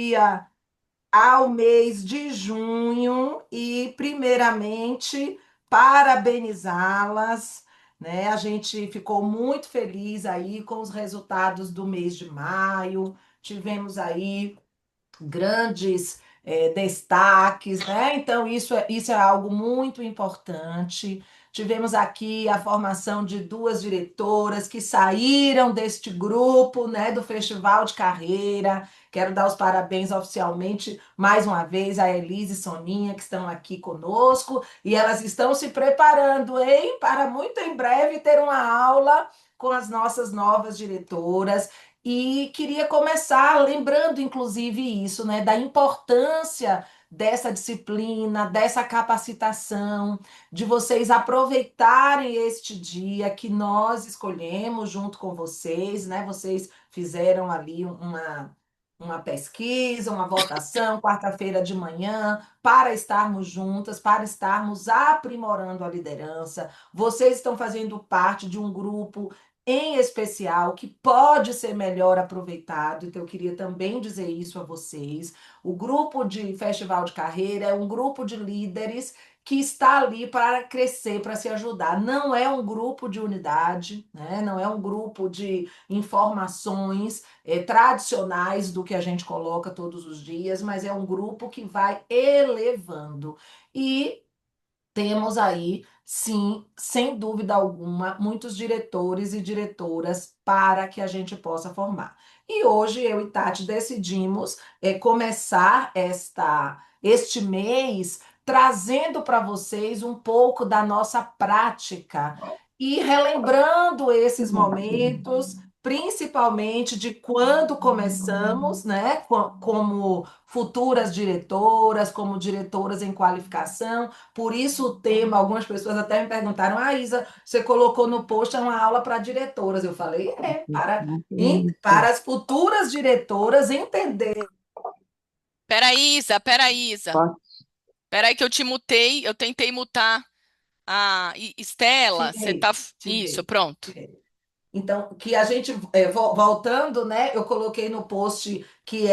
dia ao mês de junho e, primeiramente, parabenizá-las, né? A gente ficou muito feliz aí com os resultados do mês de maio. Tivemos aí grandes destaques, né? Então, isso é algo muito importante. Tivemos aqui a formação de duas diretoras que saíram deste grupo, né, do Festival de Carreira. Quero dar os parabéns oficialmente mais uma vez a Elise e Soninha, que estão aqui conosco, e elas estão se preparando, hein, para muito em breve ter uma aula com as nossas novas diretoras. E queria começar lembrando, inclusive, isso, né, da importância dessa disciplina, dessa capacitação, de vocês aproveitarem este dia que nós escolhemos junto com vocês, né? Vocês fizeram ali uma pesquisa, uma votação, quarta-feira de manhã, para estarmos juntas, para estarmos aprimorando a liderança. Vocês estão fazendo parte de um grupo em especial, que pode ser melhor aproveitado, então eu queria também dizer isso a vocês. O grupo de Festival de Carreira é um grupo de líderes que está ali para crescer, para se ajudar. Não é um grupo de unidade, né? Não é um grupo de informações tradicionais do que a gente coloca todos os dias, mas é um grupo que vai elevando. E temos aí, sim, sem dúvida alguma, muitos diretores e diretoras para que a gente possa formar. E hoje eu e Tati decidimos começar este mês trazendo para vocês um pouco da nossa prática e relembrando esses momentos, principalmente de quando começamos, né, como futuras diretoras, como diretoras em qualificação. Por isso o tema, algumas pessoas até me perguntaram, Isa, você colocou no post uma aula para diretoras. Eu falei, para as futuras diretoras entender. Peraí, Isa. Peraí que eu te mutei, eu tentei mutar a Estela, você tá... Tirei, Isso, tirei, pronto. tirei. Então, que a gente, voltando, né? Eu coloquei no post que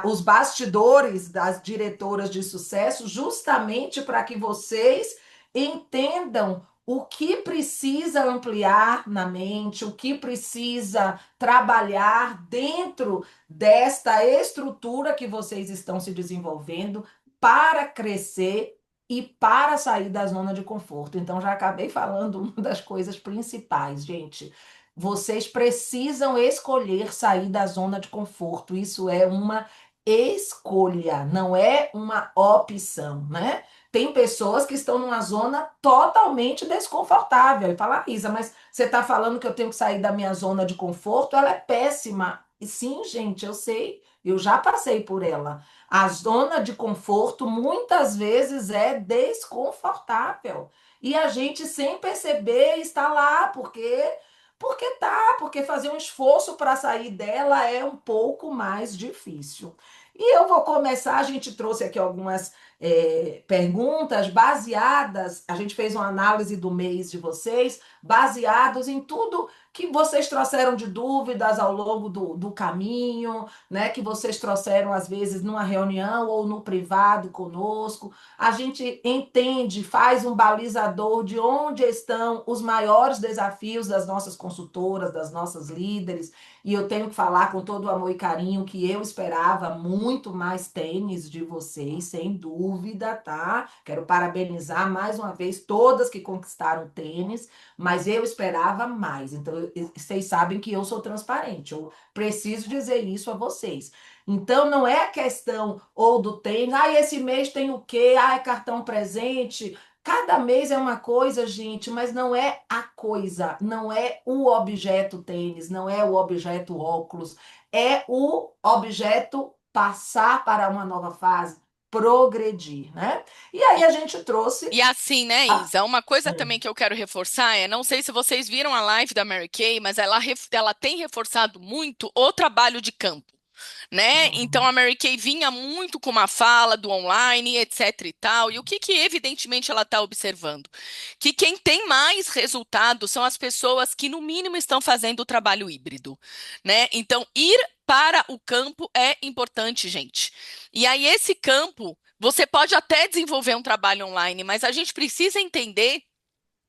os bastidores das diretoras de sucesso, justamente para que vocês entendam o que precisa ampliar na mente, o que precisa trabalhar dentro desta estrutura que vocês estão se desenvolvendo para crescer e para sair da zona de conforto. Então, já acabei falando uma das coisas principais, gente. Vocês precisam escolher sair da zona de conforto. Isso é uma escolha, não é uma opção, né? Tem pessoas que estão numa zona totalmente desconfortável. E fala, Isa, mas você está falando que eu tenho que sair da minha zona de conforto? Ela é péssima. E sim, gente, eu sei, eu já passei por ela. A zona de conforto muitas vezes é desconfortável. E a gente, sem perceber, está lá, porque fazer um esforço para sair dela é um pouco mais difícil. E eu vou começar, a gente trouxe aqui algumas perguntas baseadas, a gente fez uma análise do mês de vocês, baseados em tudo que vocês trouxeram de dúvidas ao longo do caminho, né? Que vocês trouxeram, às vezes, numa reunião ou no privado conosco. A gente entende, faz um balizador de onde estão os maiores desafios das nossas consultoras, das nossas líderes, e eu tenho que falar com todo o amor e carinho que eu esperava muito mais tênis de vocês, sem dúvida, tá? Quero parabenizar mais uma vez todas que conquistaram tênis, mas eu esperava mais. Então, vocês sabem que eu sou transparente, eu preciso dizer isso a vocês. Então, não é a questão ou do tênis, esse mês tem o quê? É cartão presente. Cada mês é uma coisa, gente, mas não é a coisa, não é o objeto tênis, não é o objeto óculos, é o objeto passar para uma nova fase, progredir, né? E aí E, a gente trouxe. e assim, né, a- Isa? Uma coisa também que eu quero reforçar não sei se vocês viram a live da Mary Kay, mas ela tem reforçado muito o trabalho de campo. Né? Então a Mary Kay vinha muito com uma fala do online, etc e tal. E o que evidentemente ela está observando? Que quem tem mais resultado são as pessoas que no mínimo estão fazendo o trabalho híbrido, né? Então ir para o campo é importante, gente. E aí, esse campo, você pode até desenvolver um trabalho online, mas a gente precisa entender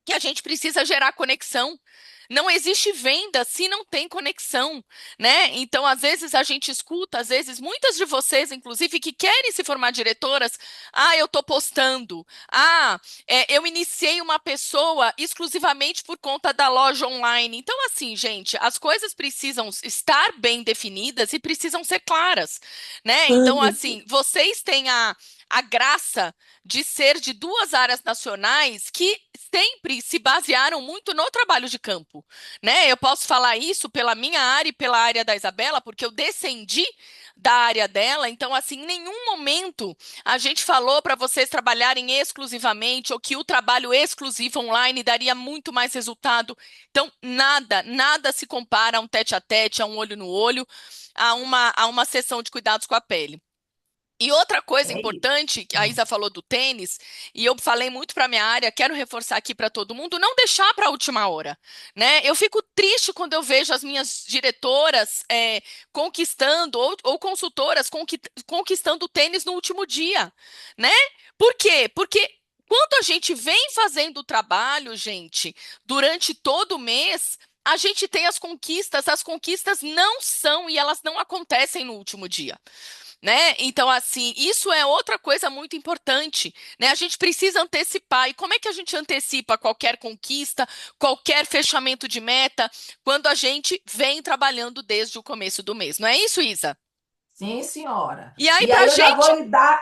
que a gente precisa gerar conexão. Não existe venda se não tem conexão, né? Então, às vezes a gente escuta, às vezes muitas de vocês, inclusive, que querem se formar diretoras, eu estou postando, eu iniciei uma pessoa exclusivamente por conta da loja online. Então, assim, gente, as coisas precisam estar bem definidas e precisam ser claras, né? Então, assim, vocês têm a graça de ser de duas áreas nacionais que sempre se basearam muito no trabalho de campo, né? Eu posso falar isso pela minha área e pela área da Isabela, porque eu descendi da área dela, então assim, em nenhum momento a gente falou para vocês trabalharem exclusivamente ou que o trabalho exclusivo online daria muito mais resultado. Então, nada se compara a um tete a tete, a um olho no olho, a uma sessão de cuidados com a pele. E outra coisa É isso. importante, que a Isa falou do tênis, e eu falei muito para minha área, quero reforçar aqui para todo mundo, não deixar para a última hora, né? Eu fico triste quando eu vejo as minhas diretoras conquistando, ou consultoras conquistando o tênis no último dia, né? Por quê? Porque quando a gente vem fazendo o trabalho, gente, durante todo o mês, a gente tem as conquistas não são e elas não acontecem no último dia, né? Então, assim, isso é outra coisa muito importante, né? A gente precisa antecipar. E como é que a gente antecipa qualquer conquista, qualquer fechamento de meta, quando a gente vem trabalhando desde o começo do mês? Não é isso, Isa? Sim, senhora. E aí, E pra aí gente.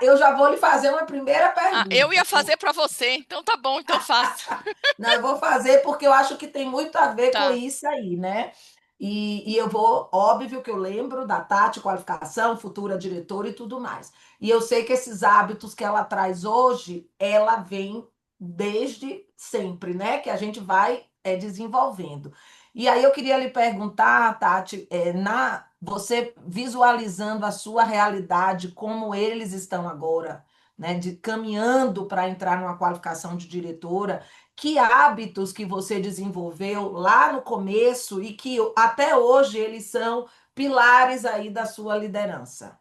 eu já vou lhe fazer uma primeira Eu ia pergunta. fazer pra você, então tá bom, então faça. Não, eu vou fazer porque eu acho que tem muito a ver com Tá. isso aí, né? E eu vou, óbvio que eu lembro da Tati, qualificação, futura diretora e tudo mais. E eu sei que esses hábitos que ela traz hoje, ela vem desde sempre, né? Que a gente vai desenvolvendo. E aí eu queria lhe perguntar, Tati, você visualizando a sua realidade, como eles estão agora, né? Caminhando para entrar numa qualificação de diretora, que hábitos que você desenvolveu lá no começo e que até hoje eles são pilares aí da sua liderança?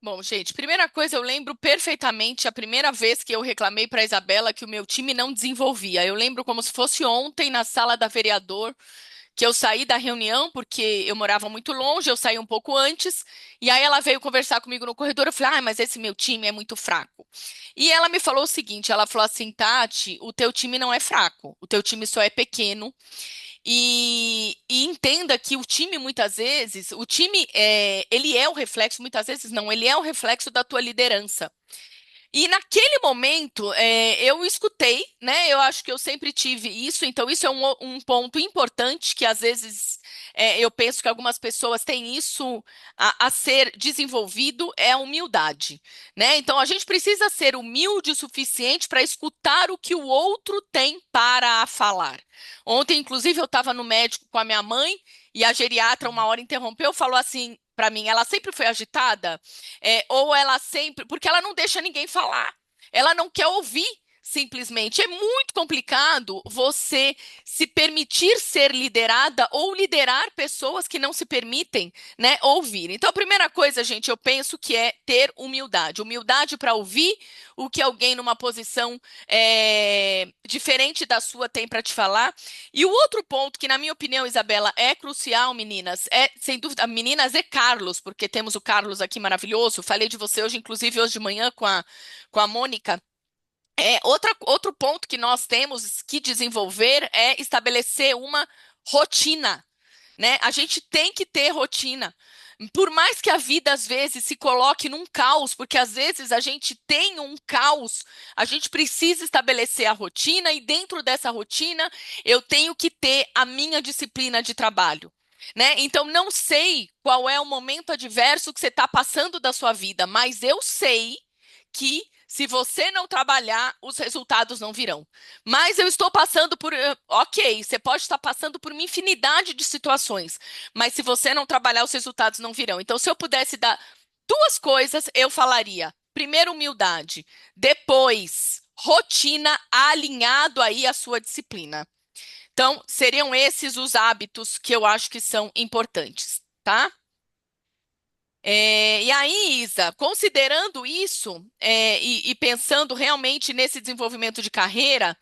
Bom, gente, primeira coisa, eu lembro perfeitamente a primeira vez que eu reclamei para a Isabela que o meu time não desenvolvia. Eu lembro como se fosse ontem na sala da vereador, que eu saí da reunião porque eu morava muito longe, eu saí um pouco antes, e aí ela veio conversar comigo no corredor, eu falei, mas esse meu time é muito fraco. E ela me falou o seguinte, ela falou assim, Tati, o teu time não é fraco, o teu time só é pequeno, e entenda que o time, muitas vezes, o time, ele é o reflexo, muitas vezes não, ele é o reflexo da tua liderança. E naquele momento, eu escutei, né? Eu acho que eu sempre tive isso, então isso é um ponto importante que às vezes eu penso que algumas pessoas têm isso a ser desenvolvido, é a humildade, né? Então a gente precisa ser humilde o suficiente para escutar o que o outro tem para falar. Ontem, inclusive, eu estava no médico com a minha mãe e a geriatra, uma hora interrompeu, falou assim para mim, ela sempre foi agitada. Ou ela sempre. Porque ela não deixa ninguém falar. Ela não quer ouvir, simplesmente. É muito complicado você se permitir ser liderada ou liderar pessoas que não se permitem, né, ouvir. Então, a primeira coisa, gente, eu penso que é ter humildade. Humildade para ouvir o que alguém numa posição diferente da sua tem para te falar. E o outro ponto que, na minha opinião, Isabela, é crucial, meninas, sem dúvida, meninas e Carlos, porque temos o Carlos aqui maravilhoso. Falei de você hoje, inclusive, hoje de manhã com a Mônica. Outro ponto que nós temos que desenvolver é estabelecer uma rotina, né? A gente tem que ter rotina. Por mais que a vida às vezes se coloque num caos, porque às vezes a gente tem um caos, a gente precisa estabelecer a rotina e dentro dessa rotina eu tenho que ter a minha disciplina de trabalho. Né? Então, não sei qual é o momento adverso que você está passando da sua vida, mas eu sei que se você não trabalhar, os resultados não virão. Mas eu estou passando por. Ok, você pode estar passando por uma infinidade de situações, mas se você não trabalhar, os resultados não virão. Então, se eu pudesse dar duas coisas, eu falaria: primeiro, humildade, depois, rotina alinhado aí à sua disciplina. Então, seriam esses os hábitos que eu acho que são importantes, tá? E aí, Isa, considerando isso, e pensando realmente nesse desenvolvimento de carreira,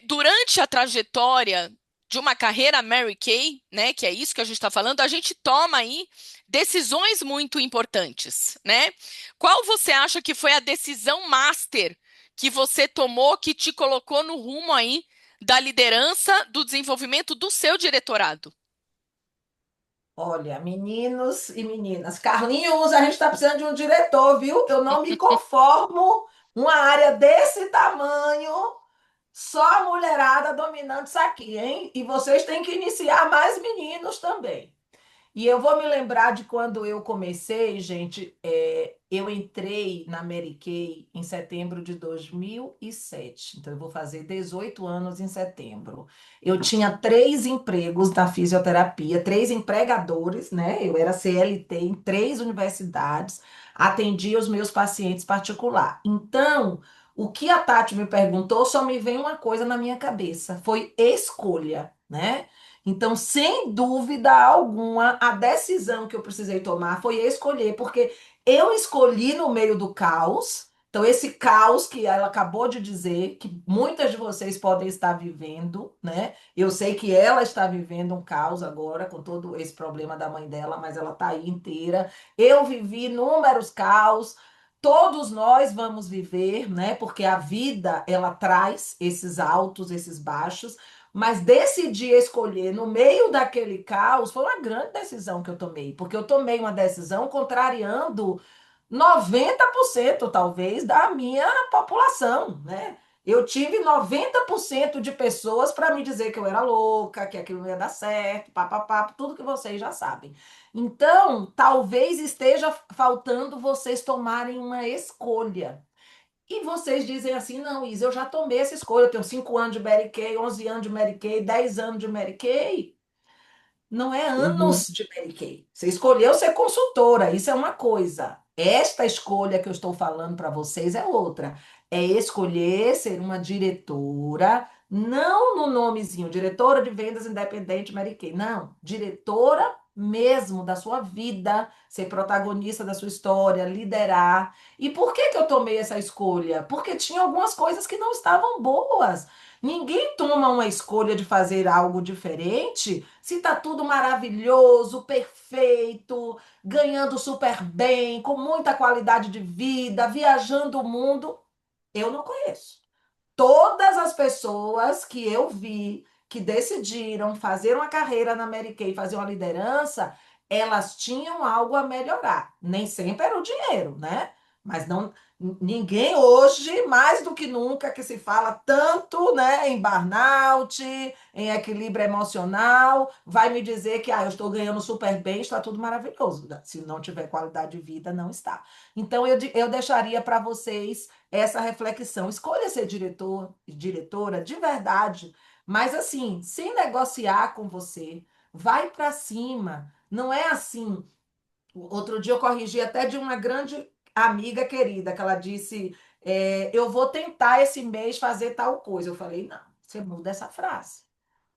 durante a trajetória de uma carreira Mary Kay, né, que é isso que a gente está falando, a gente toma aí decisões muito importantes, né? Qual você acha que foi a decisão master que você tomou que te colocou no rumo aí da liderança, do desenvolvimento do seu diretorado? Olha, meninos e meninas, Carlinhos, a gente está precisando de um diretor, viu? Eu não me conformo uma área desse tamanho, só a mulherada dominando isso aqui, hein? E vocês têm que iniciar mais meninos também. E eu vou me lembrar de quando eu comecei, gente. Eu entrei na Mary Kay em setembro de 2007. Então, eu vou fazer 18 anos em setembro. Eu tinha 3 empregos na fisioterapia, 3 empregadores, né? Eu era CLT em 3 universidades, atendia os meus pacientes particular. Então, o que a Tati me perguntou, só me vem uma coisa na minha cabeça: foi escolha, né? Então, sem dúvida alguma, a decisão que eu precisei tomar foi escolher, porque eu escolhi no meio do caos. Então, esse caos que ela acabou de dizer, que muitas de vocês podem estar vivendo, né? Eu sei que ela está vivendo um caos agora, com todo esse problema da mãe dela, mas ela está aí inteira. Eu vivi inúmeros caos. Todos nós vamos viver, né? Porque a vida, ela traz esses altos, esses baixos. Mas decidir escolher no meio daquele caos foi uma grande decisão que eu tomei, porque eu tomei uma decisão contrariando 90% talvez da minha população, né? Eu tive 90% de pessoas para me dizer que eu era louca, que aquilo não ia dar certo, papapá, tudo que vocês já sabem. Então, talvez esteja faltando vocês tomarem uma escolha. E vocês dizem assim, não, Isa, eu já tomei essa escolha, eu tenho 5 anos de Mary Kay, 11 anos de Mary Kay, 10 anos de Mary Kay. Não é Uhum. anos de Mary Kay. Você escolheu ser consultora, isso é uma coisa. Esta escolha que eu estou falando para vocês é outra. É escolher ser uma diretora, não no nomezinho, diretora de vendas independente Mary Kay. Não, diretora mesmo da sua vida, ser protagonista da sua história, liderar. E por que que eu tomei essa escolha? Porque tinha algumas coisas que não estavam boas. Ninguém toma uma escolha de fazer algo diferente se tá tudo maravilhoso, perfeito, ganhando super bem, com muita qualidade de vida, viajando o mundo. Eu não conheço. Todas as pessoas que eu vi que decidiram fazer uma carreira na Mary Kay, fazer uma liderança, elas tinham algo a melhorar. Nem sempre era o dinheiro, né? Mas não, ninguém hoje, mais do que nunca, que se fala tanto, né, em burnout, em equilíbrio emocional, vai me dizer que eu estou ganhando super bem, está tudo maravilhoso. Se não tiver qualidade de vida, não está. Então eu deixaria para vocês essa reflexão. Escolha ser diretor e diretora de verdade, mas assim, sem negociar com você. Vai para cima. Não é assim. Outro dia eu corrigi até de uma grande amiga querida, que ela disse: eu vou tentar esse mês fazer tal coisa. Eu falei: não, você muda essa frase.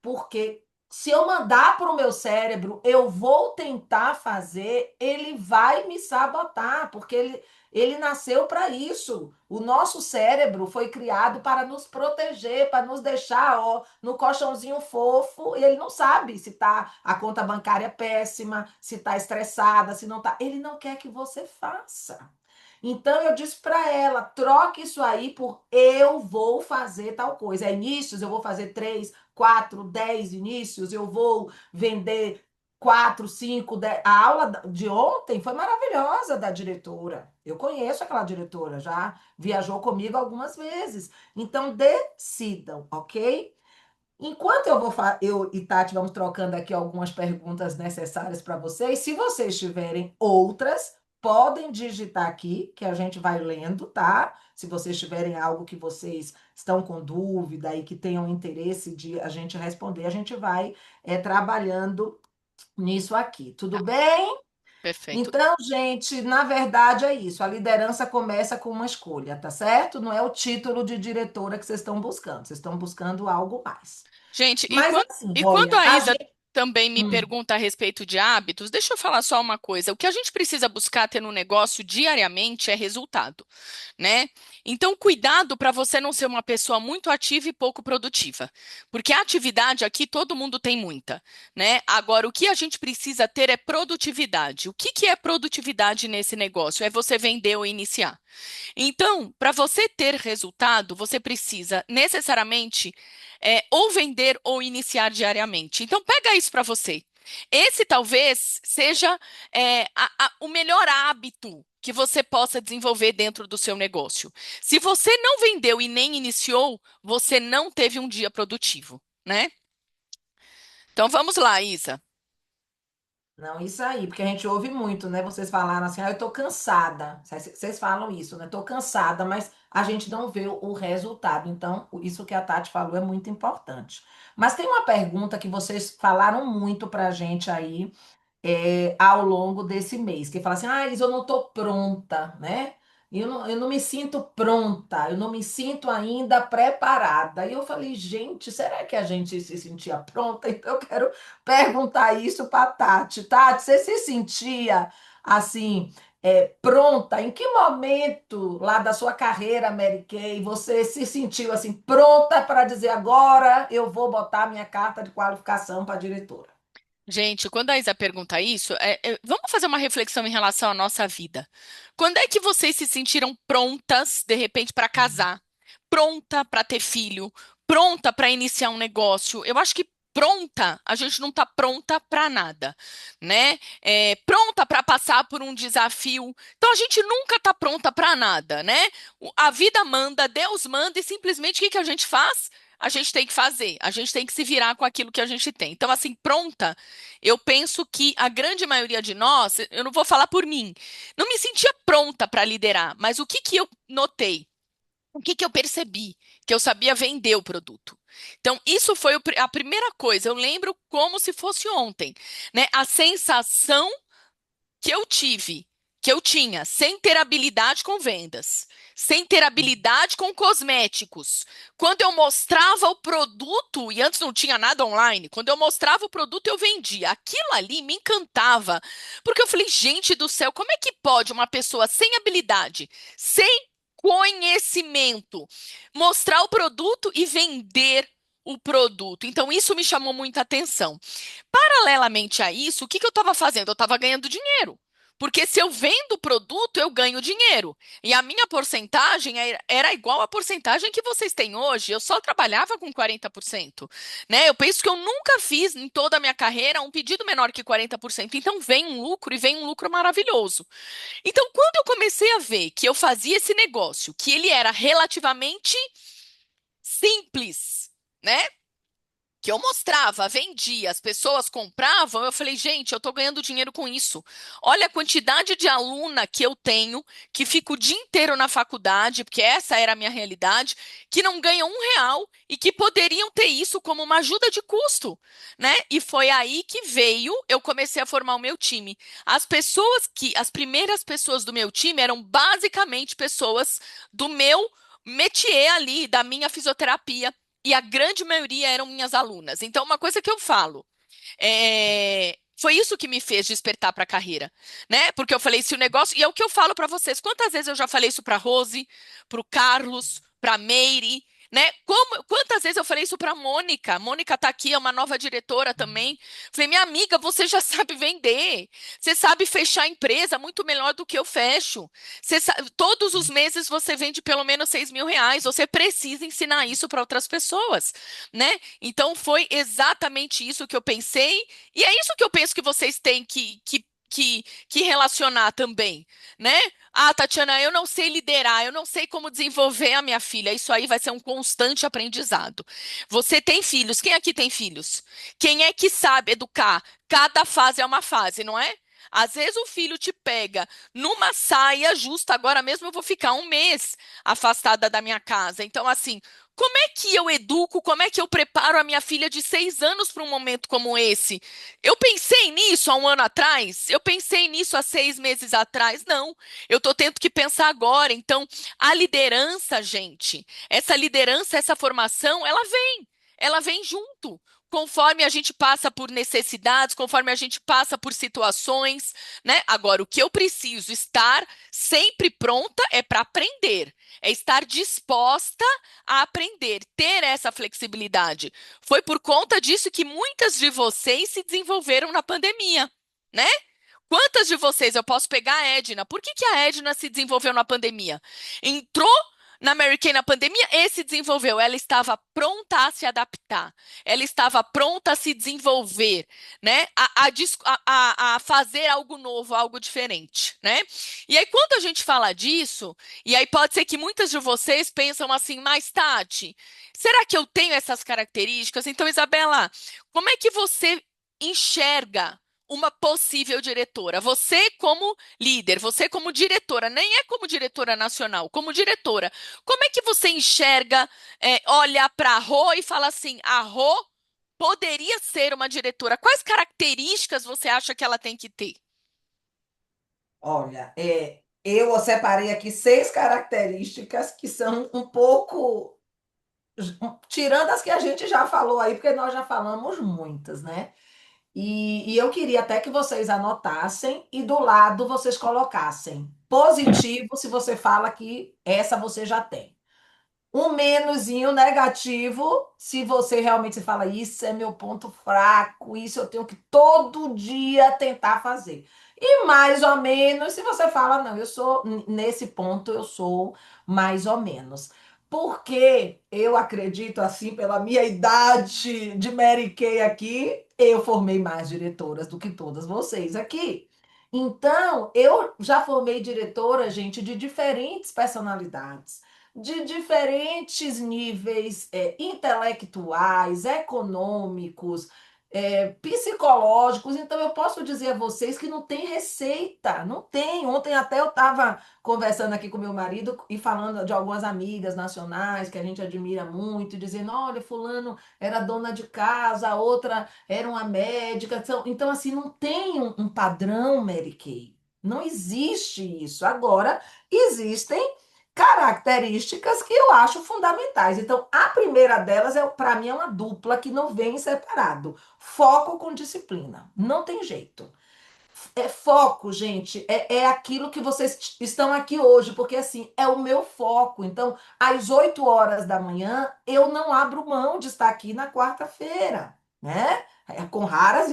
Porque se eu mandar para o meu cérebro, eu vou tentar fazer, ele vai me sabotar, porque ele nasceu para isso. O nosso cérebro foi criado para nos proteger, para nos deixar ó, no colchãozinho fofo, e ele não sabe se tá a conta bancária é péssima, se está estressada, se não está. Ele não quer que você faça. Então eu disse para ela: troque isso aí por eu vou fazer tal coisa. É inícios, eu vou fazer 3, 4, 10 inícios, eu vou vender 4, 5, 10. A aula de ontem foi maravilhosa da diretora. Eu conheço aquela diretora, já viajou comigo algumas vezes. Então decidam, ok? Enquanto eu e Tati vamos trocando aqui algumas perguntas necessárias para vocês, se vocês tiverem outras, podem digitar aqui, que a gente vai lendo, tá? Se vocês tiverem algo que vocês estão com dúvida e que tenham interesse de a gente responder, a gente vai trabalhando nisso aqui. Tudo Tá, bem? perfeito. Então, gente, na verdade é isso. A liderança começa com uma escolha, tá certo? Não é o título de diretora que vocês estão buscando. Vocês estão buscando algo mais. Gente, Mas assim, e quanto olha, a Isa também me Hum. pergunta a respeito de hábitos, deixa eu falar só uma coisa. O que a gente precisa buscar ter no negócio diariamente é resultado, né? Então, cuidado para você não ser uma pessoa muito ativa e pouco produtiva, porque a atividade aqui todo mundo tem muita, né? Agora, o que a gente precisa ter é produtividade. O que que é produtividade nesse negócio? É você vender ou iniciar. Então, para você ter resultado, você precisa necessariamente ou vender ou iniciar diariamente. Então, pega isso para você. Esse talvez seja o melhor hábito que você possa desenvolver dentro do seu negócio. Se você não vendeu e nem iniciou, você não teve um dia produtivo, né? Então vamos lá, Isa. Não, isso aí, porque a gente ouve muito, né? Vocês falaram assim, ah, eu tô cansada. Vocês falam isso, né? Tô cansada, mas a gente não vê o resultado. Então, isso que a Tati falou é muito importante. Mas tem uma pergunta que vocês falaram muito pra gente aí, ao longo desse mês, que fala assim, ah, Isa, eu não estou pronta, né? Eu não me sinto pronta, eu não me sinto ainda preparada. E eu falei, gente, será que a gente se sentia pronta? Então eu quero perguntar isso para Tati. Tati, você se sentia assim, pronta? Em que momento lá da sua carreira, Mary Kay, você se sentiu assim, pronta para dizer agora eu vou botar minha carta de qualificação para diretora? Gente, quando a Isa pergunta isso, vamos fazer uma reflexão em relação à nossa vida. Quando é que vocês se sentiram prontas, de repente, para casar? Pronta para ter filho? Pronta para iniciar um negócio? Eu acho que pronta, a gente não está pronta para nada, né? Pronta para passar por um desafio. Então a gente nunca está pronta para nada, né? A vida manda, Deus manda e simplesmente o que que a gente faz? A gente tem que fazer, a gente tem que se virar com aquilo que a gente tem. Então, assim, pronta, eu penso que a grande maioria de nós, eu não vou falar por mim, não me sentia pronta para liderar, mas o que que eu notei? O que que eu percebi? Que eu sabia vender o produto. Então, isso foi a primeira coisa. Eu lembro como se fosse ontem, né? A sensação que eu tive, que eu tinha, sem ter habilidade com vendas, sem ter habilidade com cosméticos. Quando eu mostrava o produto, e antes não tinha nada online, quando eu mostrava o produto, eu vendia. Aquilo ali me encantava, porque eu falei, gente do céu, como é que pode uma pessoa sem habilidade, sem conhecimento, mostrar o produto e vender o produto? Então, isso me chamou muita atenção. Paralelamente a isso, o que que eu estava fazendo? Eu estava ganhando dinheiro. Porque se eu vendo o produto, eu ganho dinheiro. E a minha porcentagem era igual à porcentagem que vocês têm hoje. Eu só trabalhava com 40%, né? Eu penso que eu nunca fiz em toda a minha carreira um pedido menor que 40%. Então vem um lucro e vem um lucro maravilhoso. Então, quando eu comecei a ver que eu fazia esse negócio, que ele era relativamente simples, né? Que eu mostrava, vendia, as pessoas compravam, eu falei, gente, eu estou ganhando dinheiro com isso. Olha a quantidade de aluna que eu tenho, que fica o dia inteiro na faculdade, porque essa era a minha realidade, que não ganham R$ 1 e que poderiam ter isso como uma ajuda de custo, né? E foi aí que veio, eu comecei a formar o meu time. As primeiras pessoas do meu time eram basicamente pessoas do meu métier ali, da minha fisioterapia. E a grande maioria eram minhas alunas. Então, uma coisa que eu falo, foi isso que me fez despertar para a carreira, né? Porque eu falei, se o negócio. E é o que eu falo para vocês. Quantas vezes eu já falei isso para Rose, para o Carlos, para Meire, né? Quantas vezes eu falei isso para Mônica? A Mônica está aqui, é uma nova diretora também. Falei, minha amiga, você já sabe vender. Você sabe fechar a empresa muito melhor do que eu fecho. Todos os meses você vende pelo menos R$ 6.000. Você precisa ensinar isso para outras pessoas, né? Então foi exatamente isso que eu pensei. E é isso que eu penso que vocês têm que relacionar também, né? Ah, Tatiana, eu não sei liderar, eu não sei como desenvolver a minha filha. Isso aí vai ser um constante aprendizado. Você tem filhos? Quem aqui tem filhos? Quem é que sabe educar? Cada fase é uma fase, não é? Às vezes o filho te pega numa saia justa. Agora mesmo eu vou ficar um mês afastada da minha casa. Então, assim, como é que eu educo, como é que eu preparo a minha filha de 6 anos para um momento como esse? Eu pensei nisso há um ano atrás? Eu pensei nisso há 6 meses atrás? Não. Eu estou tendo que pensar agora. Então, a liderança, gente, essa liderança, essa formação, ela vem. Ela vem junto. conforme a gente passa por necessidades, conforme a gente passa por situações, né? Agora, o que eu preciso estar sempre pronta é para aprender, é estar disposta a aprender, ter essa flexibilidade. Foi por conta disso que muitas de vocês se desenvolveram na pandemia, né? Quantas de vocês, eu posso pegar a Edna, por que que a Edna se desenvolveu na pandemia? Entrou na Mary Kay na pandemia e se desenvolveu. Ela estava pronta a se adaptar, ela estava pronta a se desenvolver, né? A fazer algo novo, algo diferente, né? E aí, quando a gente fala disso, e aí pode ser que muitas de vocês pensam assim, mas Tati, será que eu tenho essas características? Então, Isabela, como é que você enxerga uma possível diretora? Você como líder, você como diretora, nem é como diretora nacional, como diretora, como é que você enxerga, olha para a Rô e fala assim, a Rô poderia ser uma diretora? Quais características você acha que ela tem que ter? Olha, eu separei aqui 6 características que são um pouco, tirando as que a gente já falou aí, porque nós já falamos muitas, né? E eu queria até que vocês anotassem e do lado vocês colocassem positivo se você fala que essa você já tem. Um menuzinho negativo, se você realmente se fala, isso é meu ponto fraco, isso eu tenho que todo dia tentar fazer. E mais ou menos, se você fala, não, eu sou, nesse ponto eu sou mais ou menos. Porque eu acredito, assim, pela minha idade de Mary Kay aqui, eu formei mais diretoras do que todas vocês aqui. Então, eu já formei diretora, gente, de diferentes personalidades, de diferentes níveis intelectuais, econômicos, psicológicos. Então, eu posso dizer a vocês que não tem receita, não tem. Ontem até eu estava conversando aqui com meu marido e falando de algumas amigas nacionais que a gente admira muito, e dizendo: olha, fulano era dona de casa, a outra era uma médica. Então, assim, não tem um padrão, Mary Kay. Não existe isso. Agora, existem características que eu acho fundamentais. Então, a primeira delas é, para mim, é uma dupla que não vem separado. Foco com disciplina. Não tem jeito. É foco, gente, é aquilo que vocês estão aqui hoje, porque assim, é o meu foco. Então, às 8 horas da manhã, eu não abro mão de estar aqui na quarta-feira, né? Com raras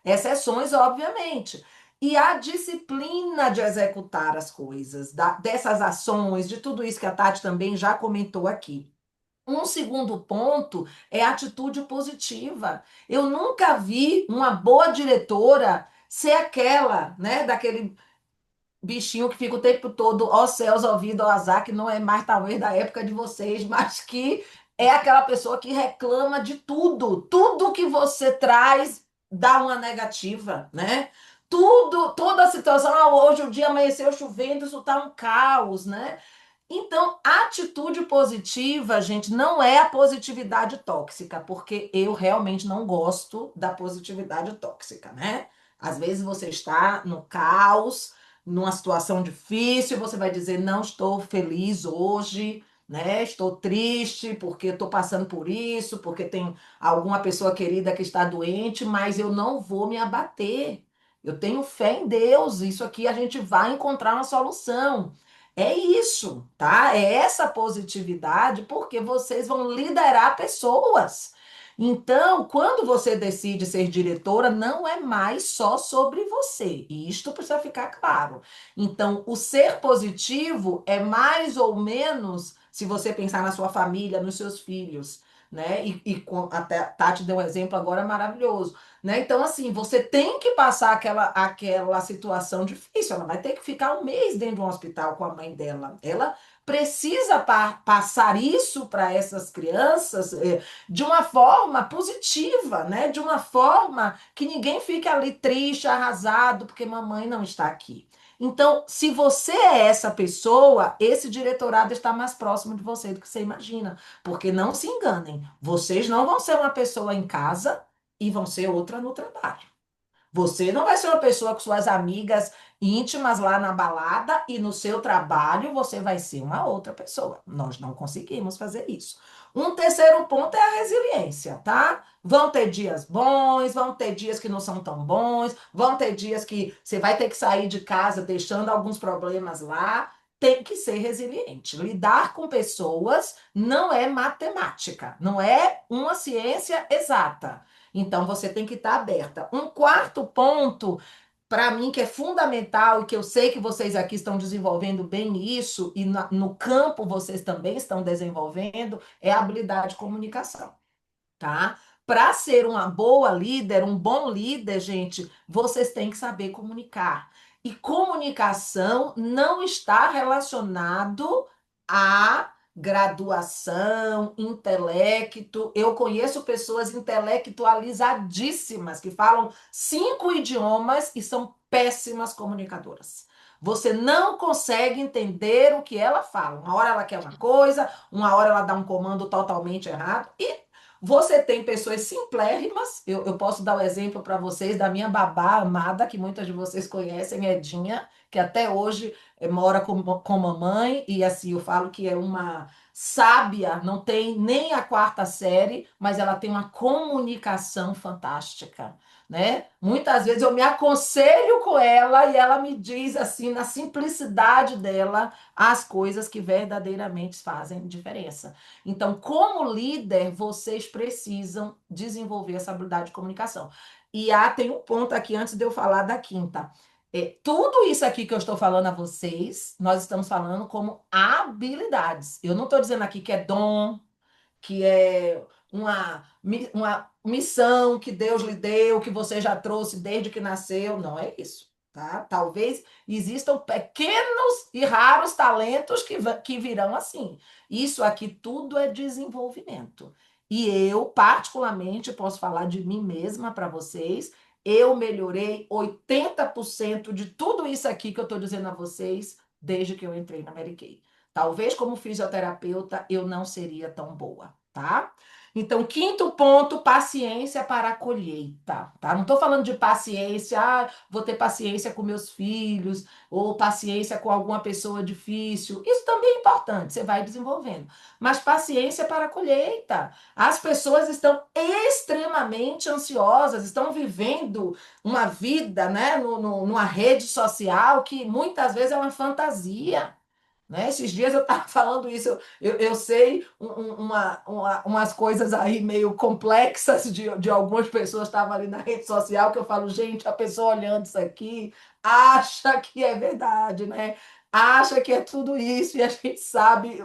exceções, obviamente. E a disciplina de executar as coisas, dessas ações, de tudo isso que a Tati também já comentou aqui. Um segundo ponto é a atitude positiva. Eu nunca vi uma boa diretora ser aquela, né, daquele bichinho que fica o tempo todo, ó céus, ó vida, ó azar, que não é mais talvez da época de vocês, mas que é aquela pessoa que reclama de tudo. Tudo que você traz dá uma negativa, né? Tudo, toda a situação, hoje o dia amanheceu chovendo, isso tá um caos, né? Então, a atitude positiva, gente, não é a positividade tóxica, porque eu realmente não gosto da positividade tóxica, né? Às vezes você está no caos, numa situação difícil, você vai dizer: não estou feliz hoje, né? Estou triste porque estou passando por isso, porque tem alguma pessoa querida que está doente, mas eu não vou me abater. Eu tenho fé em Deus, isso aqui a gente vai encontrar uma solução. É isso, tá? É essa positividade, porque vocês vão liderar pessoas. Então, quando você decide ser diretora, não é mais só sobre você. E isto precisa ficar claro. Então, o ser positivo é mais ou menos, se você pensar na sua família, nos seus filhos, né? Até a Tati deu um exemplo agora maravilhoso, né? Então, assim, você tem que passar aquela situação difícil. Ela vai ter que ficar um mês dentro de um hospital com a mãe dela. Ela precisa passar isso para essas crianças de uma forma positiva, né? De uma forma que ninguém fique ali triste, arrasado, porque mamãe não está aqui. Então, se você é essa pessoa, esse diretorado está mais próximo de você do que você imagina. Porque não se enganem, vocês não vão ser uma pessoa em casa e vão ser outra no trabalho. Você não vai ser uma pessoa com suas amigas íntimas lá na balada e no seu trabalho você vai ser uma outra pessoa. Nós não conseguimos fazer isso. Um terceiro ponto é a resiliência, tá? Vão ter dias bons, vão ter dias que não são tão bons, vão ter dias que você vai ter que sair de casa deixando alguns problemas lá. Tem que ser resiliente. Lidar com pessoas não é matemática, não é uma ciência exata. Então, você tem que estar aberta. Um quarto ponto, para mim, que é fundamental e que eu sei que vocês aqui estão desenvolvendo bem isso, e no campo vocês também estão desenvolvendo, é a habilidade de comunicação, tá? Para ser uma boa líder, um bom líder, gente, vocês têm que saber comunicar. E comunicação não está relacionado a graduação, intelecto. Eu conheço pessoas intelectualizadíssimas que falam 5 idiomas e são péssimas comunicadoras. Você não consegue entender o que ela fala. Uma hora ela quer uma coisa, uma hora ela dá um comando totalmente errado. E você tem pessoas simplérrimas. Eu posso dar o um exemplo para vocês da minha babá amada, que muitas de vocês conhecem, Edinha, que até hoje mora com mamãe. E assim, eu falo que é uma sábia, não tem nem a quarta série, mas ela tem uma comunicação fantástica. Né? Muitas vezes eu me aconselho com ela e ela me diz assim, na simplicidade dela, as coisas que verdadeiramente fazem diferença. Então, como líder, vocês precisam desenvolver essa habilidade de comunicação. E tem um ponto aqui antes de eu falar da quinta. Tudo isso aqui que eu estou falando a vocês, nós estamos falando como habilidades. Eu não estou dizendo aqui que é dom, que é uma missão que Deus lhe deu, que você já trouxe desde que nasceu. Não é isso, tá? Talvez existam pequenos e raros talentos que virão assim. Isso aqui tudo é desenvolvimento. E eu, particularmente, posso falar de mim mesma para vocês. Eu melhorei 80% de tudo isso aqui que eu estou dizendo a vocês desde que eu entrei na Mary Kay. Talvez como fisioterapeuta eu não seria tão boa, tá? Então, quinto ponto, paciência para a colheita, tá? Não estou falando de paciência, vou ter paciência com meus filhos, ou paciência com alguma pessoa difícil. Isso também é importante, você vai desenvolvendo. Mas paciência para a colheita. As pessoas estão extremamente ansiosas, estão vivendo uma vida, né, numa rede social que muitas vezes é uma fantasia. Né? Esses dias eu estava falando isso, eu sei umas coisas aí meio complexas de algumas pessoas que estavam ali na rede social, que eu falo, gente, a pessoa olhando isso aqui acha que é verdade, né? Acha que é tudo isso, e a gente sabe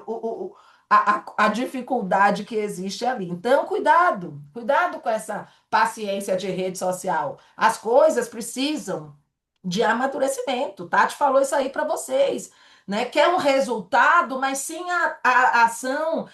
a dificuldade que existe ali. Então, cuidado, cuidado com essa paciência de rede social. As coisas precisam de amadurecimento. Tati falou isso aí para vocês, né? Quer um resultado, mas sem a ação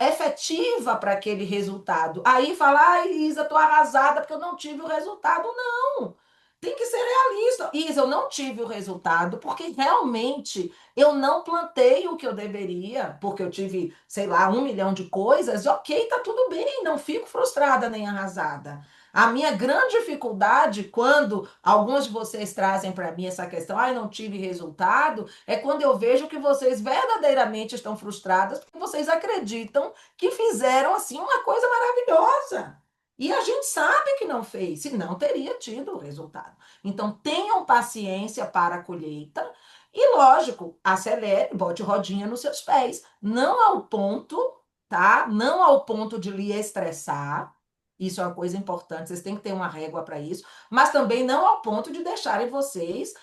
efetiva para aquele resultado. Aí fala, ai, Isa, estou arrasada porque eu não tive o resultado. Não, tem que ser realista. Isa, eu não tive o resultado porque realmente eu não plantei o que eu deveria, porque eu tive, sei lá, 1 milhão de coisas. Ok, tá tudo bem, não fico frustrada nem arrasada. A minha grande dificuldade, quando alguns de vocês trazem para mim essa questão, ai, não tive resultado, é quando eu vejo que vocês verdadeiramente estão frustradas, porque vocês acreditam que fizeram assim uma coisa maravilhosa. E a gente sabe que não fez, senão teria tido o resultado. Então, tenham paciência para a colheita e, lógico, acelere, bote rodinha nos seus pés. Não ao ponto, tá? Não ao ponto de lhe estressar. Isso é uma coisa importante, vocês têm que ter uma régua para isso, mas também não ao ponto de deixarem vocês,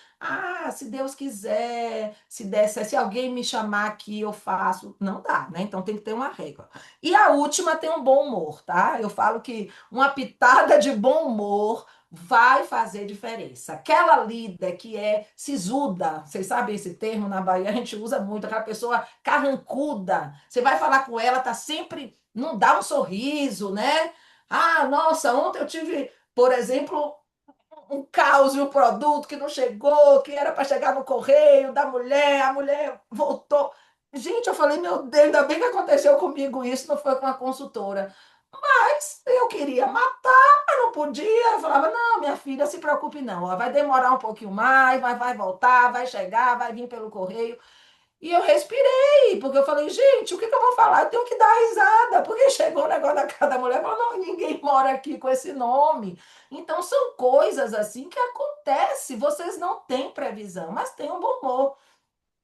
se Deus quiser, se alguém me chamar aqui, eu faço. Não dá, né? Então tem que ter uma régua. E a última tem um bom humor, tá? Eu falo que uma pitada de bom humor vai fazer diferença. Aquela líder que é sisuda, vocês sabem esse termo na Bahia, a gente usa muito, aquela pessoa carrancuda. Você vai falar com ela, tá sempre, não dá um sorriso, né? Nossa, ontem eu tive, por exemplo, um caos de um produto que não chegou, que era para chegar no correio da mulher, a mulher voltou. Gente, eu falei, meu Deus, ainda bem que aconteceu comigo isso, não foi com a consultora. Mas eu queria matar, mas não podia. Eu falava, não, minha filha, se preocupe não, ó, vai demorar um pouquinho mais, mas vai voltar, vai chegar, vai vir pelo correio. E eu respirei, porque eu falei, gente, o que que eu vou falar? Eu tenho que dar risada, porque chegou o negócio da casa da mulher e falou, não, ninguém mora aqui com esse nome. Então, são coisas assim que acontecem, vocês não têm previsão, mas têm um bom humor.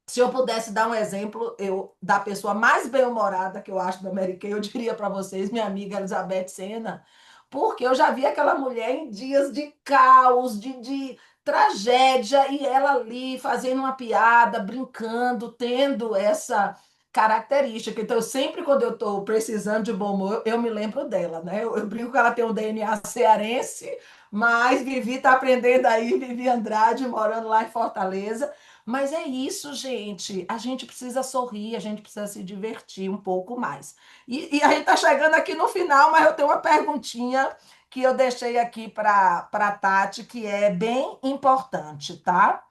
Se eu pudesse dar um exemplo, da pessoa mais bem-humorada que eu acho da Mary Kay, eu diria para vocês, minha amiga Elizabeth Sena, porque eu já vi aquela mulher em dias de caos, de tragédia, e ela ali fazendo uma piada, brincando, tendo essa característica. Então, eu sempre, quando eu estou precisando de bom humor, eu me lembro dela, né? Eu brinco que ela tem um DNA cearense, mas Vivi está aprendendo aí, Vivi Andrade, morando lá em Fortaleza. Mas é isso, gente. A gente precisa sorrir, a gente precisa se divertir um pouco mais. E a gente está chegando aqui no final, mas eu tenho uma perguntinha que eu deixei aqui para Tati, que é bem importante, tá?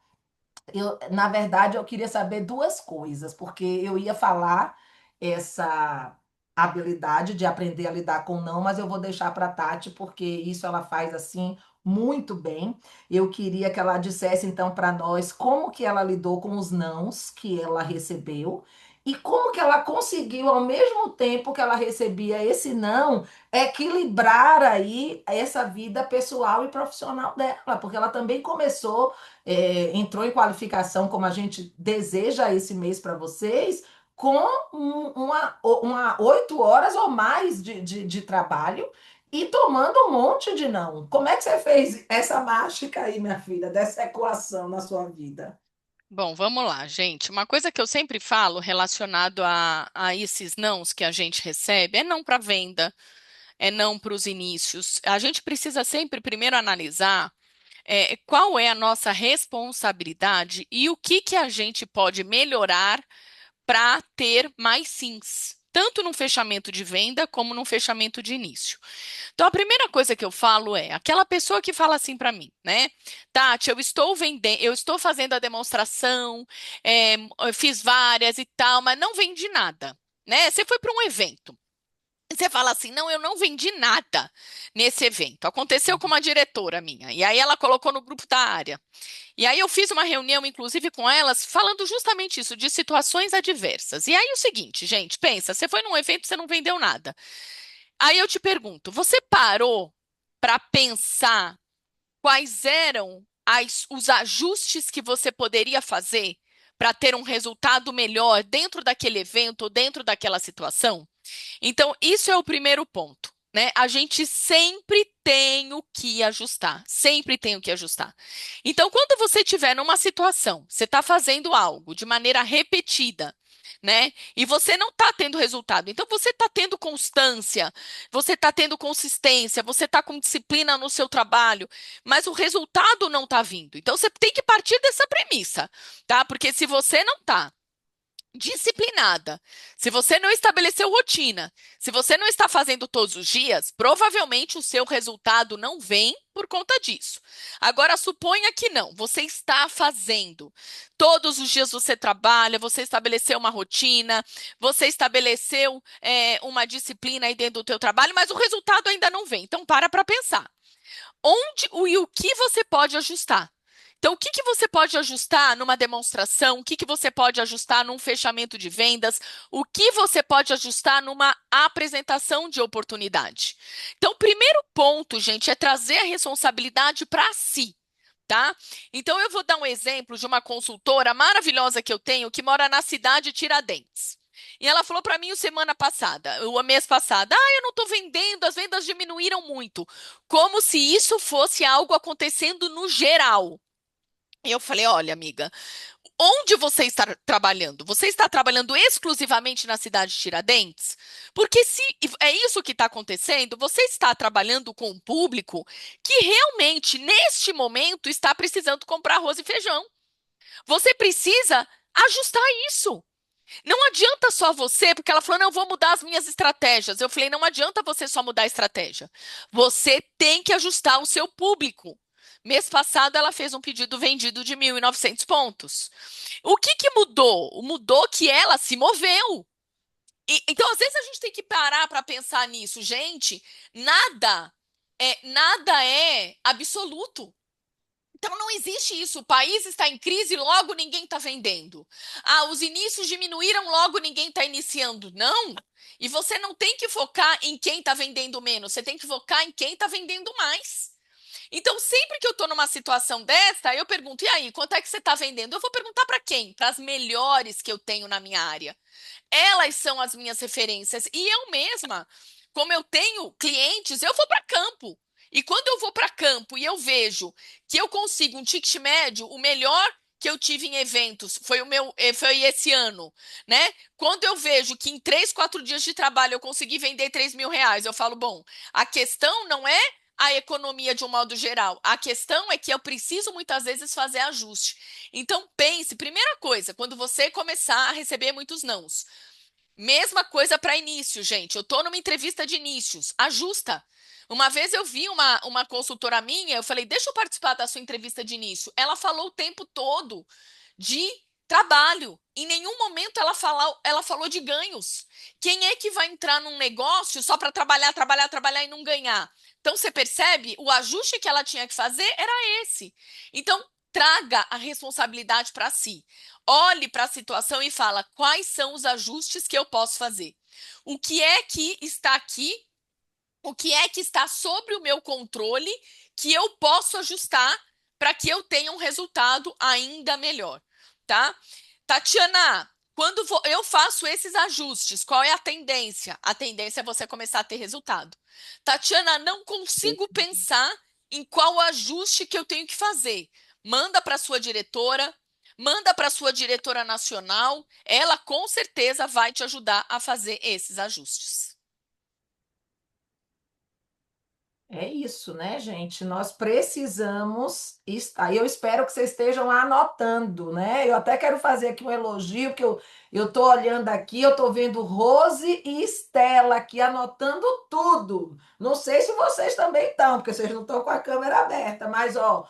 Na verdade, eu queria saber duas coisas, porque eu ia falar essa habilidade de aprender a lidar com não, mas eu vou deixar para a Tati, porque isso ela faz assim muito bem. Eu queria que ela dissesse então para nós como que ela lidou com os nãos que ela recebeu e como que ela conseguiu, ao mesmo tempo que ela recebia esse não, equilibrar aí essa vida pessoal e profissional dela, porque ela também começou entrou em qualificação, como a gente deseja esse mês para vocês, com uma 8 horas ou mais de trabalho e tomando um monte de não. Como é que você fez essa mágica aí, minha filha, dessa equação na sua vida? Bom, vamos lá, gente. Uma coisa que eu sempre falo relacionado a esses nãos que a gente recebe é não para venda, é não para os inícios. A gente precisa sempre primeiro analisar qual é a nossa responsabilidade e o que que a gente pode melhorar para ter mais sims, tanto no fechamento de venda como no fechamento de início. Então, a primeira coisa que eu falo é aquela pessoa que fala assim para mim, né? Tati, eu estou vendendo, eu estou fazendo a demonstração, eu fiz várias e tal, mas não vendi nada, né? Você foi para um evento. Você fala assim, não, eu não vendi nada nesse evento. Aconteceu com uma diretora minha, e aí ela colocou no grupo da área. E aí eu fiz uma reunião, inclusive, com elas, falando justamente isso, de situações adversas. E aí o seguinte, gente, pensa, você foi num evento e você não vendeu nada. Aí eu te pergunto, você parou para pensar quais eram os ajustes que você poderia fazer para ter um resultado melhor dentro daquele evento ou dentro daquela situação? Então, isso é o primeiro ponto, né? A gente sempre tem o que ajustar, sempre tem o que ajustar. Então, quando você estiver numa situação, você está fazendo algo de maneira repetida, né? E você não está tendo resultado. Então, você está tendo constância, você está tendo consistência, você está com disciplina no seu trabalho, mas o resultado não está vindo. Então, você tem que partir dessa premissa, tá? Porque se você não está disciplinada, se você não estabeleceu rotina, se você não está fazendo todos os dias, provavelmente o seu resultado não vem por conta disso. Agora, suponha que não, você está fazendo. Todos os dias você trabalha, você estabeleceu uma rotina, você estabeleceu uma disciplina aí dentro do teu trabalho, mas o resultado ainda não vem. Então, para pensar. E o que você pode ajustar? Então, o que que você pode ajustar numa demonstração? O que que você pode ajustar num fechamento de vendas? O que você pode ajustar numa apresentação de oportunidade? Então, o primeiro ponto, gente, é trazer a responsabilidade para si. Tá? Então, eu vou dar um exemplo de uma consultora maravilhosa que eu tenho que mora na cidade de Tiradentes. E ela falou para mim semana passada, o mês passado, eu não estou vendendo, as vendas diminuíram muito. Como se isso fosse algo acontecendo no geral. E eu falei, olha, amiga, onde você está trabalhando? Você está trabalhando exclusivamente na cidade de Tiradentes? Porque se é isso que está acontecendo, você está trabalhando com um público que realmente, neste momento, está precisando comprar arroz e feijão. Você precisa ajustar isso. Não adianta só você, porque ela falou, não, eu vou mudar as minhas estratégias. Eu falei, não adianta você só mudar a estratégia. Você tem que ajustar o seu público. Mês passado, ela fez um pedido vendido de 1.900 pontos. O que que mudou? Mudou que ela se moveu. Então, às vezes, a gente tem que parar para pensar nisso. Gente, nada nada é absoluto. Então não existe isso. O país está em crise, logo ninguém está vendendo. Ah, os inícios diminuíram, logo ninguém está iniciando. Não. E você não tem que focar em quem está vendendo menos, você tem que focar em quem está vendendo mais. Então, sempre que eu estou numa situação dessa, eu pergunto: e aí, quanto é que você está vendendo? Eu vou perguntar para quem? Para as melhores que eu tenho na minha área. Elas são as minhas referências. E eu mesma, como eu tenho clientes, eu vou para campo. E quando eu vou para campo e eu vejo que eu consigo um ticket médio, o melhor que eu tive em eventos foi esse ano, né? Quando eu vejo que em 3, 4 dias de trabalho eu consegui vender R$ 3.000, eu falo, bom, a questão não é a economia de um modo geral. A questão é que eu preciso muitas vezes fazer ajuste. Então pense, primeira coisa, quando você começar a receber muitos nãos, mesma coisa para início, gente. Eu estou numa entrevista de inícios. Ajusta. Uma vez eu vi uma consultora minha, eu falei, deixa eu participar da sua entrevista de início. Ela falou o tempo todo de trabalho. Em nenhum momento ela falou de ganhos. Quem é que vai entrar num negócio só para trabalhar, trabalhar, trabalhar e não ganhar? Então você percebe? O ajuste que ela tinha que fazer era esse. Então, traga a responsabilidade para si. Olhe para a situação e fala quais são os ajustes que eu posso fazer. O que é que está aqui? O que é que está sobre o meu controle que eu posso ajustar para que eu tenha um resultado ainda melhor, tá? Tatiana, quando eu faço esses ajustes, qual é a tendência? A tendência é você começar a ter resultado. Tatiana, não consigo pensar em qual ajuste que eu tenho que fazer. Manda para sua diretora, manda para sua diretora nacional, ela com certeza vai te ajudar a fazer esses ajustes. É isso, né, gente? Nós precisamos estar. Eu espero que vocês estejam anotando, né? Eu até quero fazer aqui um elogio, que eu estou olhando aqui, eu estou vendo Rose e Estela aqui anotando tudo. Não sei se vocês também estão, porque vocês não estão com a câmera aberta, mas ó,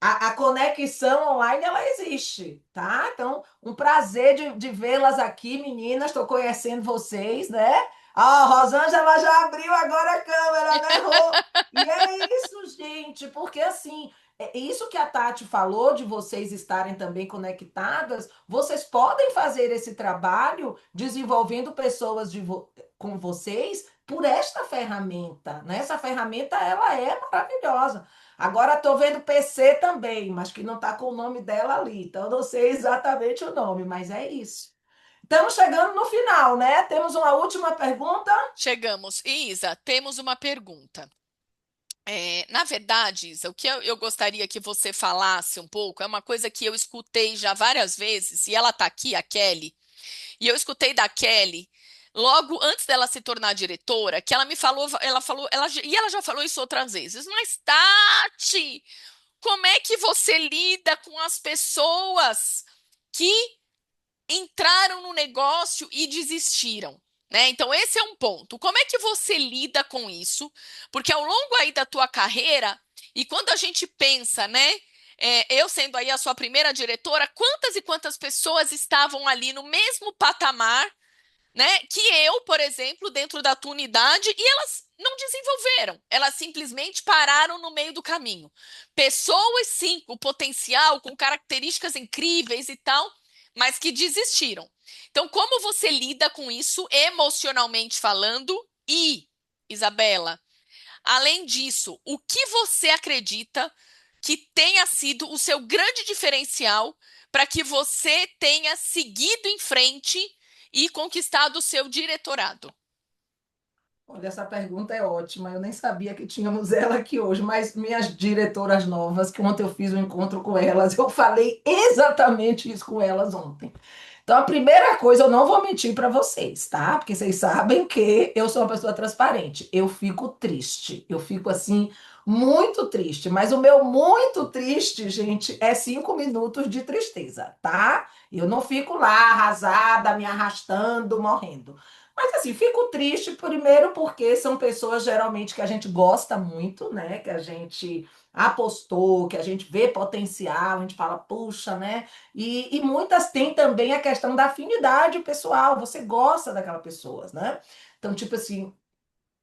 a conexão online ela existe, tá? Então, um prazer de vê-las aqui, meninas. Estou conhecendo vocês, né? Ah, a Rosângela já abriu agora a câmera, né, Rô? E é isso, gente, porque assim, é isso que a Tati falou de vocês estarem também conectadas, vocês podem fazer esse trabalho desenvolvendo pessoas com vocês por esta ferramenta, né? Essa ferramenta, ela é maravilhosa. Agora estou vendo PC também, mas que não está com o nome dela ali, então eu não sei exatamente o nome, mas é isso. Estamos chegando no final, né? Temos uma última pergunta. Chegamos. Isa, temos uma pergunta. Na verdade, Isa, o que eu gostaria que você falasse um pouco é uma coisa que eu escutei já várias vezes, e ela está aqui, a Kelly, e eu escutei da Kelly logo antes dela se tornar diretora, que ela me falou, e ela já falou isso outras vezes, mas Tati, como é que você lida com as pessoas que entraram no negócio e desistiram? Né? Então, esse é um ponto. Como é que você lida com isso? Porque ao longo aí da tua carreira, e quando a gente pensa, né? Eu sendo aí a sua primeira diretora, quantas e quantas pessoas estavam ali no mesmo patamar, né? Que eu, por exemplo, dentro da tua unidade, e elas não desenvolveram, elas simplesmente pararam no meio do caminho. Pessoas, sim, com potencial, com características incríveis e tal, mas que desistiram. Então, como você lida com isso emocionalmente falando? E, Isabela, além disso, o que você acredita que tenha sido o seu grande diferencial para que você tenha seguido em frente e conquistado o seu diretorado? Olha, essa pergunta é ótima. Eu nem sabia que tínhamos ela aqui hoje, mas minhas diretoras novas, que ontem eu fiz um encontro com elas, eu falei exatamente isso com elas ontem. Então, a primeira coisa, eu não vou mentir para vocês, tá? Porque vocês sabem que eu sou uma pessoa transparente. Eu fico triste. Eu fico assim, muito triste. Mas o meu muito triste, gente, é 5 minutos de tristeza, tá? Eu não fico lá arrasada, me arrastando, morrendo. Mas assim, fico triste, primeiro porque são pessoas geralmente que a gente gosta muito, né? Que a gente apostou, que a gente vê potencial, a gente fala, puxa, né? E muitas têm também a questão da afinidade pessoal, você gosta daquela pessoa, né? Então, tipo assim,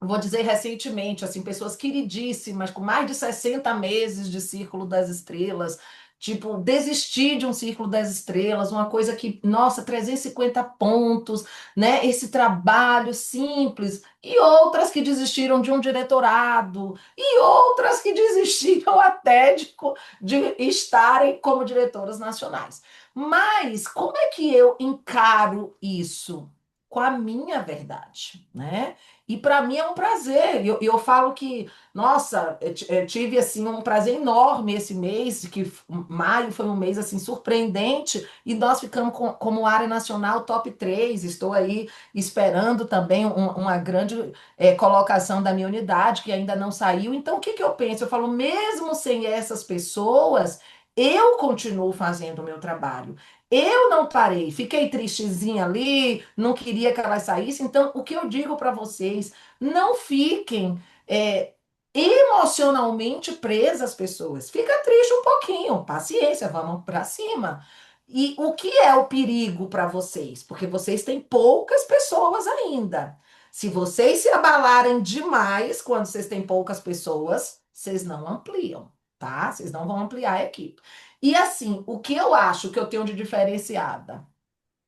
vou dizer recentemente, assim, pessoas queridíssimas, com mais de 60 meses de Círculo das Estrelas, tipo, desistir de um Círculo das Estrelas, uma coisa que, nossa, 350 pontos, né? Esse trabalho simples, e outras que desistiram de um diretorado, e outras que desistiram até de estarem como diretoras nacionais. Mas como é que eu encaro isso? Com a minha verdade, né? E para mim é um prazer. Eu falo que, nossa, tive assim um prazer enorme esse mês, maio foi um mês assim surpreendente e nós ficamos como área nacional top 3. Estou aí esperando também uma grande colocação da minha unidade que ainda não saiu. Então, o que que eu penso? Eu falo, mesmo sem essas pessoas, eu continuo fazendo o meu trabalho. Eu não parei, fiquei tristezinha ali, não queria que ela saísse. Então, o que eu digo para vocês, não fiquem emocionalmente presas às pessoas. Fica triste um pouquinho, paciência, vamos para cima. E o que é o perigo para vocês? Porque vocês têm poucas pessoas ainda. Se vocês se abalarem demais quando vocês têm poucas pessoas, vocês não ampliam, tá? Vocês não vão ampliar a equipe. E assim, o que eu acho que eu tenho de diferenciada,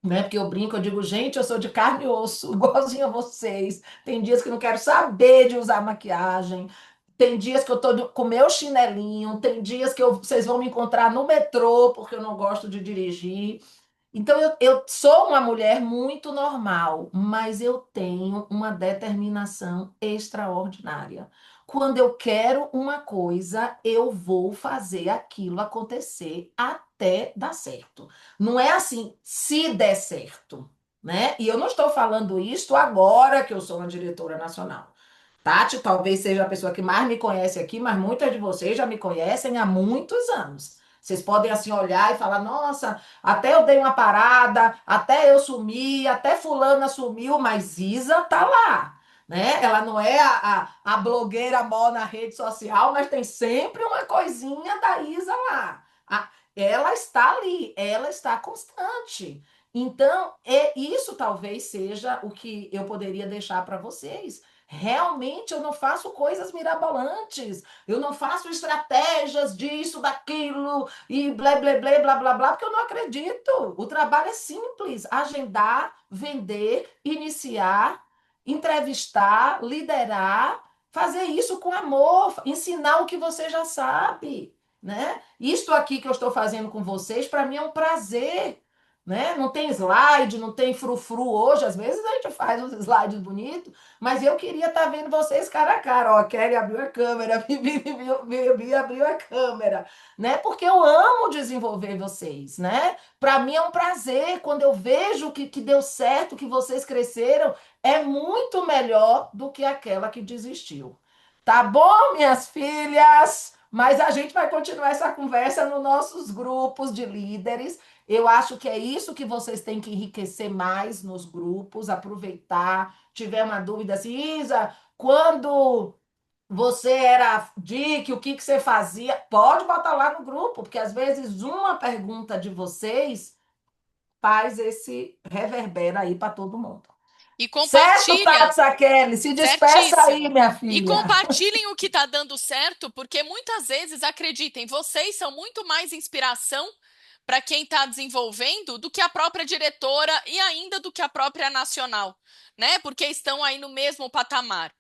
né? Porque eu brinco, eu digo, gente, eu sou de carne e osso, igualzinho a vocês. Tem dias que eu não quero saber de usar maquiagem. Tem dias que eu tô com meu chinelinho, tem dias que vocês vão me encontrar no metrô, porque eu não gosto de dirigir. Então, eu sou uma mulher muito normal, mas eu tenho uma determinação extraordinária. Quando eu quero uma coisa, eu vou fazer aquilo acontecer até dar certo. Não é assim, se der certo, né? E eu não estou falando isto agora que eu sou uma diretora nacional. Tati talvez seja a pessoa que mais me conhece aqui, mas muitas de vocês já me conhecem há muitos anos. Vocês podem assim olhar e falar: nossa, até eu dei uma parada, até eu sumi, até fulana sumiu, mas Isa tá lá. Né? Ela não é a blogueira mó na rede social, mas tem sempre uma coisinha da Isa lá. Ela está ali, ela está constante. Então, isso talvez seja o que eu poderia deixar para vocês. Realmente eu não faço coisas mirabolantes, eu não faço estratégias disso, daquilo e blá, blá, blá, blá, blá, blá, porque eu não acredito. O trabalho é simples: agendar, vender, iniciar, entrevistar, liderar, fazer isso com amor, ensinar o que você já sabe, né? Isto aqui que eu estou fazendo com vocês, para mim é um prazer. Né? Não tem slide, não tem frufru hoje. Às vezes a gente faz uns slides bonitos, mas eu queria estar vendo vocês cara a cara. Ó, a Kelly abriu a câmera, Bibi abriu a câmera, né? Porque eu amo desenvolver vocês, né? Para mim é um prazer quando eu vejo que deu certo, que vocês cresceram, é muito melhor do que aquela que desistiu. Tá bom, minhas filhas? Mas a gente vai continuar essa conversa nos nossos grupos de líderes. Eu acho que é isso que vocês têm que enriquecer mais nos grupos, aproveitar. Tiver uma dúvida assim, Isa, quando você era DIC, o que que você fazia? Pode botar lá no grupo, porque às vezes uma pergunta de vocês faz esse reverbera aí para todo mundo. E Certo, compartilha. Tati Kelly? Se despeça aí, Certíssimo. minha E filha. compartilhem o que está dando certo, porque muitas vezes, acreditem, vocês são muito mais inspiração para quem está desenvolvendo do que a própria diretora e ainda do que a própria nacional, né? Porque estão aí no mesmo patamar.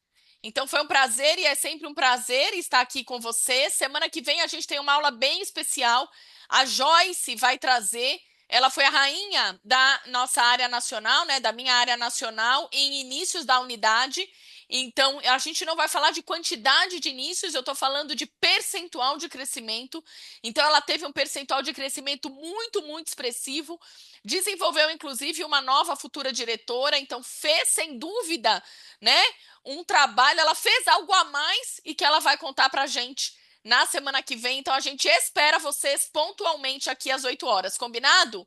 Então foi um prazer e é sempre um prazer estar aqui com você. Semana que vem a gente tem uma aula bem especial. A Joyce vai trazer. Ela foi a rainha da nossa área nacional, né? Da minha área nacional em inícios da unidade. Então, a gente não vai falar de quantidade de inícios, eu estou falando de percentual de crescimento. Então, ela teve um percentual de crescimento muito, muito expressivo. Desenvolveu, inclusive, uma nova futura diretora. Então, fez, sem dúvida, né, um trabalho. Ela fez algo a mais e que ela vai contar para a gente na semana que vem. Então, a gente espera vocês pontualmente aqui às 8 horas. Combinado?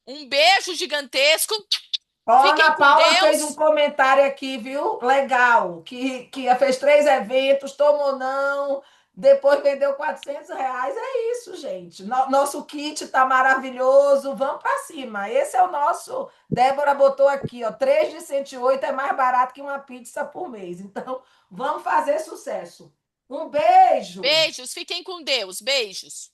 Um beijo gigantesco. Ó, Fiquem Ana com Paula fez um Deus. comentário aqui, viu? Legal. Que fez 3 eventos, tomou não. depois vendeu R$ 400. É isso, gente. Nosso kit tá maravilhoso. Vamos para cima. Esse é o nosso. Débora botou aqui, ó. 3 de 108 é mais barato que uma pizza por mês. Então, vamos fazer sucesso. Um beijo. Beijos, fiquem com Deus. Beijos.